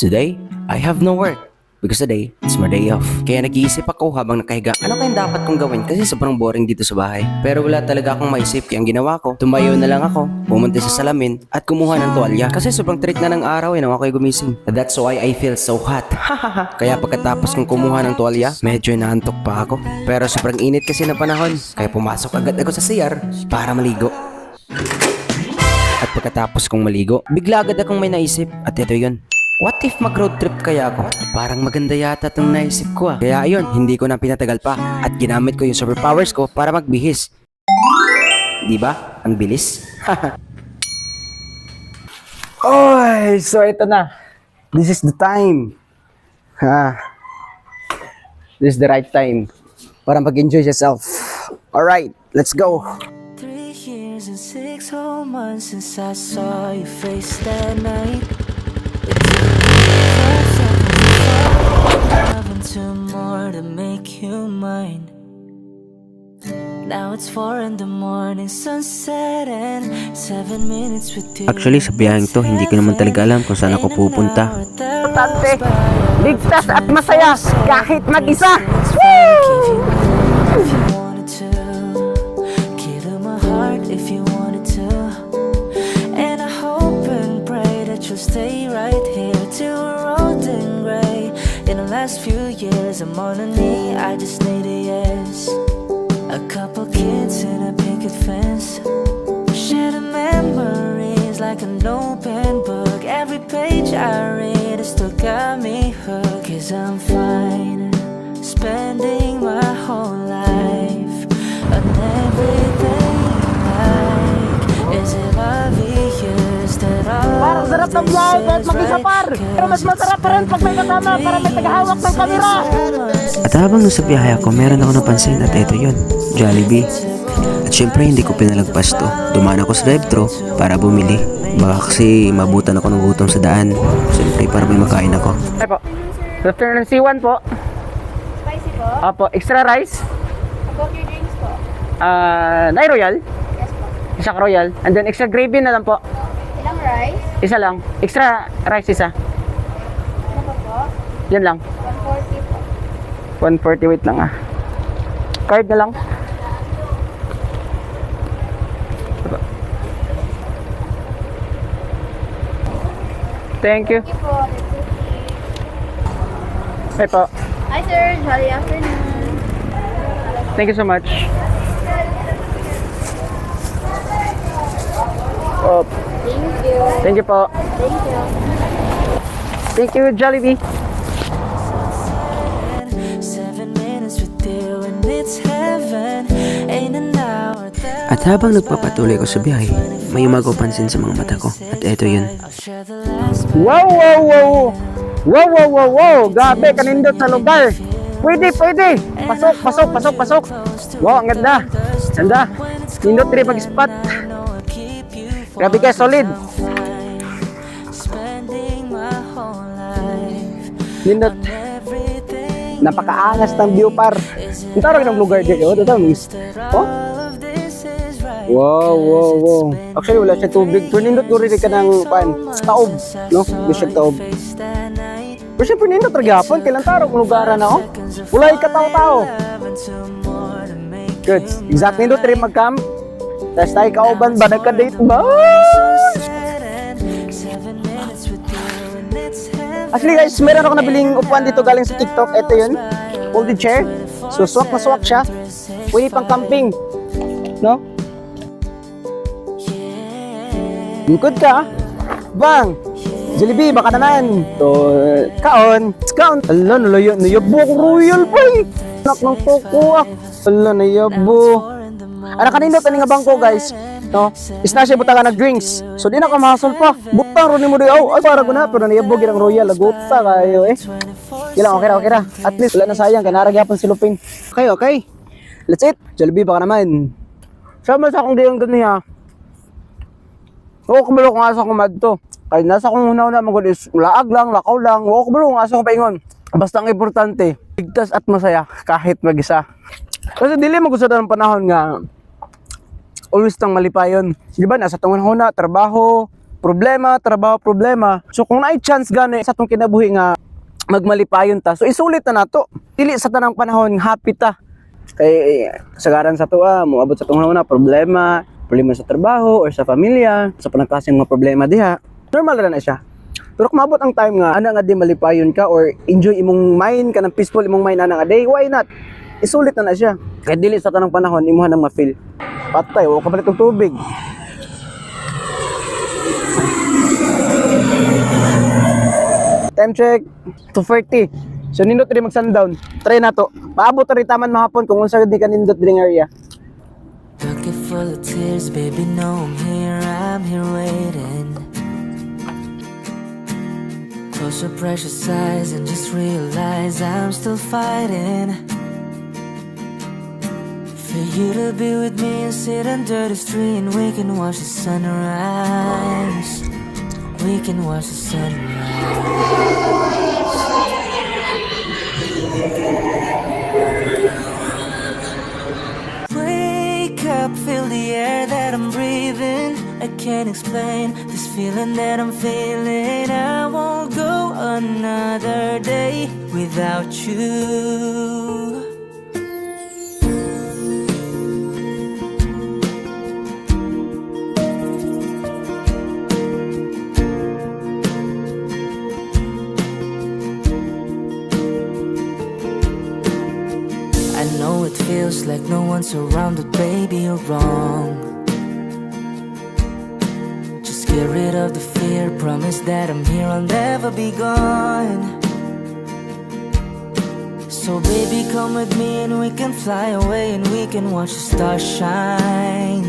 Today, I have no work because today, it's my day off. Kaya nag-iisip ako habang nakahiga, ano kayang dapat kong gawin kasi sobrang boring dito sa bahay. Pero wala talaga akong maisip kaya ang ginawa ko, tumayo na lang ako, pumunta sa salamin at kumuha ng tuwalya. Kasi sobrang trik na ng araw nang ako'y gumising. That's why I feel so hot. Kaya pagkatapos kong kumuha ng tuwalya, medyo naantok pa ako. Pero sobrang init kasi ng panahon, kaya pumasok agad ako sa CR para maligo. At pagkatapos kong maligo, bigla agad akong may naisip at ito yun. What if mag-road trip kaya ako? Parang maganda yata itong naisip ko ah. Kaya ayun, hindi ko na pinatagal pa at ginamit ko yung superpowers ko para magbihis. Diba? Ang bilis. Oy, so ito na. This is the time. This is the right time para mag-enjoy yourself. Alright, let's go. 3 years and 6 whole months since I saw your face that night. Two more to make you mine. Now it's 4 in the morning, sunset and 7 minutes with you. Actually, sa biyaheng to, hindi ko naman talaga alam kung saan ako pupunta. Importante, ligtas at masaya kahit mag-isa. If you wanted to, give them my heart if you wanted to. And I hope and pray that you'll stay right here till we're old and gray. In the last few years, I'm on a knee, I just need a yes. A couple kids in a picket fence, share the memories like an open book. Every page I read, it still got me hooked. 'Cause I'm fine, spending my whole life on everything like, is it obvious that all Parang sarap ng biyahe kahit mag-isa par. Pero mas masarap pa rin pag may kasama para may tagahawak ng kamera. At habang nasa biyahe ako, meron ako napansin at ito yun, Jollibee. At syempre hindi ko pinalagpas to. Dumaan ako sa drive-thru para bumili. Baka kasi mabutan ako ng gutom sa daan. Syempre para may makain ako. Ay po. Good afternoon, C1 po. Spicy po? Apo, extra rice. About your drinks po? Nai Royal. Yes po. Isa Royal. And then extra gravy na lang po. Ilang rice? Isa lang. Extra rice isa. Ano pa po? Yan lang. 140 po. 140, wait lang ah. Card na lang. Thank you. Thank you po. Ay po. Hi sir, jolly afternoon. Thank you so much. Oh, Thank you. thank you po. Thank you. Thank you, Jollibee. 7 minutes with you and it's heaven. Ain't an hour that At habang nagpapatuloy ko sa biyahe, may umagopansin sa mga mata ko. At eto yun. I'll share the last Wow, wow, wow. Wow, wow, wow, wow. Gabi, kanindot sa lugar. Pwede, pwede. Pasok, pasok, pasok, pasok. Wow, ang ganda. Ganda. Nindot rin pag-spot. Grabe ka, solid. spending my whole life Nindot. everything. Napakaangas ng view par. Ang tarong ng lugar dito. Ito, miss. Oh? All of this is right. Wow, wow, wow. Actually, wala siya tubig. Pero nindot ko rin ka ng taob. No? Hindi siya taob. Face that night. Pero siyempre nindot ragapon. Kailan tarong lugar na, oh? Wala ikataw-tao. Good. Exact nindot rin mag-camp. Tapos tayo kauban ba? Nagka-date ba? Actually guys, meron ako nabiling upuan dito galing sa TikTok. Ito yun. Folded chair. So swak na swak siya. Pwede pang camping. No? Lingkod ka. Bang! Jollibee, baka naman. To, kaon. Kaon. Ala, nayabo ko royal boy. Anak ng poko ah. Ala, nayabo. Anak kanino tani nga bangko guys. No? Isna siya butangan ng drinks. So di na ka mahasol pa. Butang ro ni mo di. Oh, ay para guna pero nayabo girang royal laguta kayo eh. Ilang okay ra, okay ra. At least wala na sayang kay nara gyapon si Luping. Okay, okay. Let's eat. Jollibee baka naman. Sama sa akong diyon ganiya. Oo, kumalo kung asa ko madto. Kaya nasa kong una-una magod is laag lang, lakaw lang. Oo, kumalo kung asa ko paingon. Basta ang importante, ligtas at masaya kahit mag-isa. Kasi dili mo gusto ng panahon nga always tang malipayon. Di ba, nasa tungan ho na, trabaho, problema, trabaho problema. So kung naay chance gani sa tong kinabuhi nga magmalipayon ta, so isulit na nato. Dili sa tanang panahon happy ta. Kay kasagaran sa tuwa, moabot sa tong na problema sa trabaho or sa pamilya, sa panagkasing mga problema diha. Normal ra na siya. Pero kung mabot ang time nga ana nga di malipayon ka or enjoy imong mind ka ng peaceful imong mind ana nga day, why not? Isulit na siya. Kaya dili sa tanang panahon imuha nang ma-feel. Patay, o kapalit ng tubig. Time check 2:40. So nindot rin mag sundown. Try na to. Paabot rin taman mahapon kung unsa di ka nindot dring area. Bucket full of tears, baby, know I'm here waiting. Close your precious eyes and just realize I'm still fighting for you to be with me and sit under the street and we can watch the sunrise. We can watch the sunrise. Wake up, feel the air that I'm breathing. I can't explain this feeling that I'm feeling. I won't go another day without you. I know it feels like no one's around, but baby, you're wrong. Just get rid of the fear, promise that I'm here, I'll never be gone. So baby, come with me and we can fly away and we can watch the stars shine.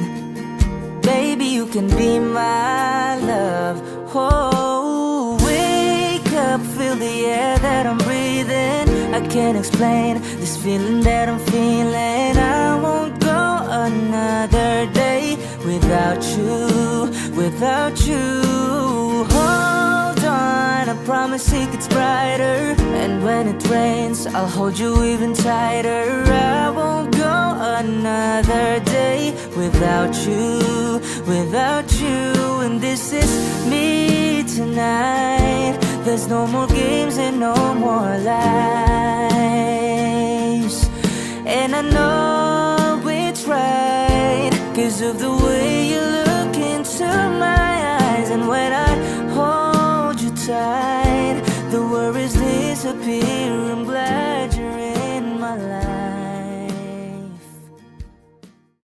Baby, you can be my love. Oh, wake up, feel the air that I'm breathing. I can't explain this feeling that I'm feeling. I won't go another day without you, without you. Hold on, I promise it gets brighter. And when it rains, I'll hold you even tighter. I won't go another day without you, without you. And this is me tonight. There's no more games and no more lies. And I know it's right 'cause of the way you look into my eyes. And when I hold you tight, the worries disappear.